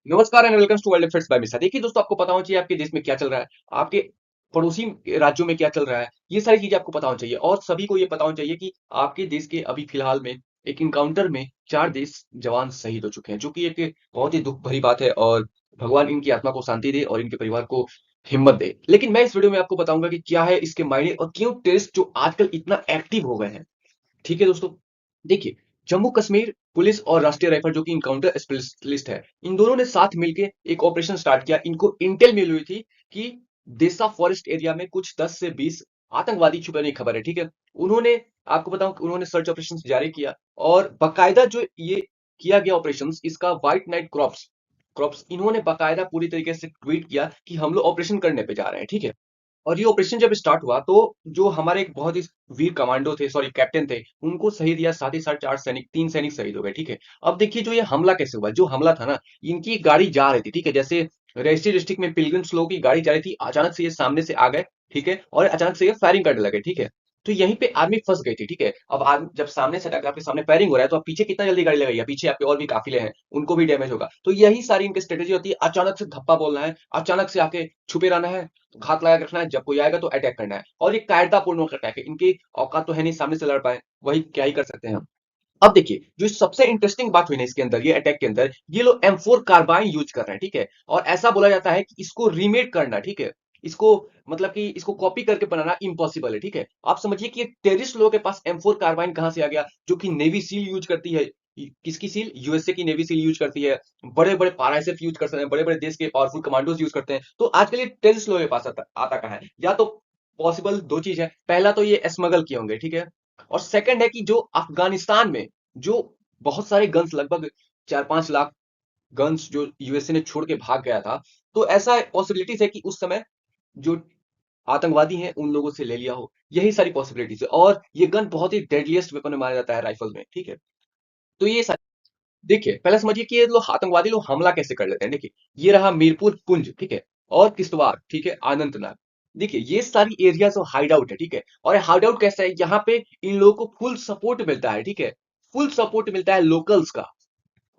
नमस्कार and welcome to world affairs by मिसा। देखिए दोस्तों, आपको पता होना चाहिए आपके देश में क्या चल रहा है, आपके पड़ोसी राज्यों में क्या चल रहा है। ये सारी चीजें आपको पता होनी चाहिए और सभी को ये पता होना चाहिए कि आपके देश के अभी फिलहाल में एक इनकाउंटर में 4 देश जवान शहीद हो चुके हैं, जो कि एक बहुत ही दुख भरी बात है। और भगवान इनकी आत्मा को शांति दे और इनके परिवार को हिम्मत दे। लेकिन मैं इस वीडियो में आपको बताऊंगा कि क्या है इसके मायने और क्यों टेररिस्ट जो आजकल इतना एक्टिव हो गए हैं। ठीक है दोस्तों, देखिए, जम्मू कश्मीर पुलिस और राष्ट्रीय राइफल जो कि इनकाउंटर स्पेशलिस्ट है, इन दोनों ने साथ मिलकर एक ऑपरेशन स्टार्ट किया। इनको इंटेल मिली हुई थी कि देसा फॉरेस्ट एरिया में कुछ 10 से 20 आतंकवादी छुपे नहीं, खबर है। ठीक है, उन्होंने, आपको बताऊं कि उन्होंने सर्च ऑपरेशन जारी किया और बाकायदा जो ये किया गया ऑपरेशन, इसका व्हाइट नाइट क्रॉप्स क्रॉप्स इन्होंने बाकायदा पूरी तरीके से ट्वीट किया कि हम लोग ऑपरेशन करने पे जा रहे हैं। ठीक है, और ये ऑपरेशन जब स्टार्ट हुआ तो जो हमारे एक बहुत ही वीर कमांडो थे, सॉरी कैप्टन थे, उनको शहीद दिया। साथ ही साथ 4 सैनिक, 3 सैनिक शहीद हो गए। ठीक है, अब देखिए जो ये हमला कैसे हुआ। जो हमला था ना, इनकी गाड़ी जा रही थी, ठीक है, जैसे रेस्टी डिस्ट्रिक्ट में पिलग्रिम्स लोगों की गाड़ी जा रही थी, अचानक से ये सामने से आ गए। ठीक है, और अचानक से ये फायरिंग करने लगे। ठीक है, तो यहीं पे आर्मी फंस गई थी। ठीक है, अब आर्मी जब सामने से अटैक, आपके सामने फायरिंग हो रहा है, तो आप पीछे कितना जल्दी गाड़ी लगाइए, पीछे आपके और भी काफिले हैं, उनको भी डैमेज होगा। तो यही सारी इनकी स्ट्रेटेजी होती है, अचानक से धप्पा बोलना है, अचानक से आके छुपे रहना है, घात लगा के रखना है, जब कोई आएगा तो अटैक करना है। और ये कायरतापूर्ण अटैक है, इनकी औकात तो है नहीं सामने से लड़ पाए, वही क्या ही कर सकते हैं हम। अब देखिए, जो सबसे इंटरेस्टिंग बात हुई ना इसके अंदर, ये अटैक के अंदर, ये लोग M4 कार्बाइन यूज कर रहे हैं। ठीक है, और ऐसा बोला जाता है कि इसको रीमेक करना, ठीक है, इसको मतलब कि इसको कॉपी करके बनाना इम्पॉसिबल है। ठीक है, आप समझिए कि टेररिस्ट लोगों के पास M4 कार्बाइन कहां से आ गया, जो कि नेवी सील यूज करती है। किसकी सील? यूएसए की नेवी सील यूज करती है। बड़े बड़े पारा एसएफ यूज करते हैं, बड़े बड़े देश के पावरफुल कमांडोज यूज करते हैं। तो आजकल ये टेररिस्ट लोगों के पास आता कहां है? या तो पॉसिबल दो चीज है, पहला तो ये स्मगल किए होंगे। ठीक है, और सेकंड है कि जो अफगानिस्तान में जो बहुत सारे गन्स, लगभग 4-5 लाख गन्स जो यूएसए ने छोड़ के भाग गया था, तो ऐसा पॉसिबिलिटीज है कि उस समय जो आतंकवादी हैं उन लोगों से ले लिया हो। यही सारी पॉसिबिलिटीज है, और ये गन बहुत ही डेडलीस्ट वेपन में माना जाता है, राइफल में। ठीक है, तो ये सारी, देखिए पहले समझिए कि ये लोग आतंकवादी लोग हमला कैसे कर लेते हैं। देखिए, ये रहा मीरपुर पुंज, ठीक है, और किश्तवाड़, ठीक है, अनंतनाग। देखिए ये सारी एरियाज ऑफ हाइड आउट है। ठीक है, और हाइड आउट कैसा है, यहाँ पे इन लोगों को फुल सपोर्ट मिलता है। ठीक है, फुल सपोर्ट मिलता है लोकल्स का।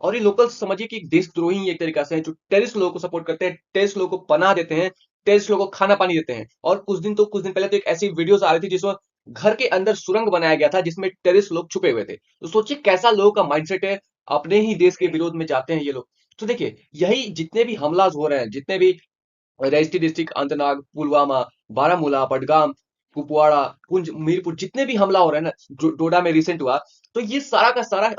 और ये लोकल्स समझिए कि एक देशद्रोही एक तरीका से है, जो टेररिस्ट लोगों को सपोर्ट करते हैं, टेररिस्ट लोगों को पनाह देते हैं, टेररिस्ट लोगों को खाना पानी देते हैं। और कुछ दिन पहले तो एक ऐसी वीडियोस आ रही थी जिसमें घर के अंदर सुरंग बनाया गया था, जिसमें टेररिस्ट लोग छुपे हुए थे। तो सोचिए कैसा लोगों का माइंडसेट है, अपने ही देश के विरोध में जाते हैं ये लोग। तो देखिए, यही जितने भी हमला हो रहे हैं, जितने भी रजौरी डिस्ट्रिक्ट, अनंतनाग, पुलवामा, बारामूला, बडगाम, कुपवाड़ा, पुंछ, मीरपुर, जितने भी हमला हो रहा है ना, डोडा में रिसेंट हुआ, तो ये सारा का सारा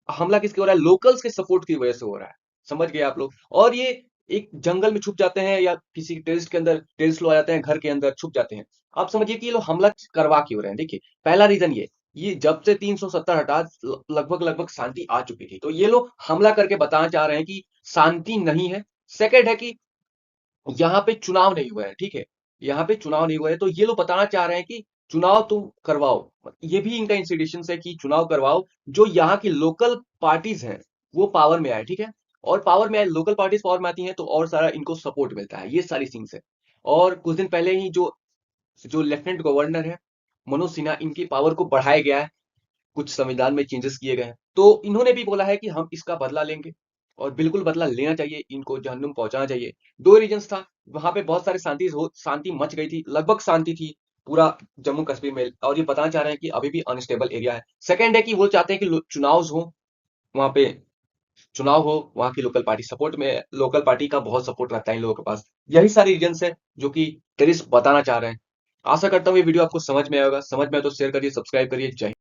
हमला किसके हो रहा है? लोकल्स के सपोर्ट की वजह से हो रहा है। समझ गए आप लोग? और ये एक जंगल में छुप जाते हैं, या किसी टेरिस्ट के अंदर, टेरिस्ट लोग आ जाते हैं घर के अंदर, छुप जाते हैं। आप समझिए कि ये लोग हमला करवा क्यों रहे हैं। देखिए, पहला रीजन ये जब से 370 हटा, लगभग लगभग शांति आ चुकी थी, तो ये लोग हमला करके बताना चाह रहे हैं कि शांति नहीं है। सेकंड है कि यहाँ पे चुनाव नहीं हुआ है। ठीक है, यहाँ पे चुनाव नहीं हुआ है, तो ये लोग बताना चाह रहे हैं कि चुनाव तुम करवाओ। ये भी इनका इंसिडेशन है कि चुनाव करवाओ, जो यहाँ की लोकल पार्टीज हैं वो पावर में आए। ठीक है, और पावर में आए, लोकल पार्टीज पावर में आती हैं तो और सारा इनको सपोर्ट मिलता है। ये सारी सीन्स है। और कुछ दिन पहले ही जो जो लेफ्टिनेंट गवर्नर है मनोज सिन्हा, इनकी पावर को बढ़ाया गया है, कुछ संविधान में चेंजेस किए गए हैं, तो इन्होंने भी बोला है कि हम इसका बदला लेंगे। और बिल्कुल बदला लेना चाहिए, इनको जहन्नुम पहुंचाना चाहिए। दो रीजंस था, वहां पे बहुत सारी शांति मच गई थी, लगभग शांति थी पूरा जम्मू कश्मीर में, और ये बताना चाह रहे हैं कि अभी भी अनस्टेबल एरिया है। सेकंड है कि वो चाहते हैं कि चुनाव हो, वहां पे चुनाव हो, वहां की लोकल पार्टी सपोर्ट में, लोकल पार्टी का बहुत सपोर्ट रहता है इन लोगों के पास। यही सारे रीजंस है जो कि टेररिस्ट बताना चाह रहे हैं। आशा करता हूँ ये वीडियो आपको समझ में आएगा। समझ में आए तो शेयर करिए, सब्सक्राइब करिए। जय हिंद।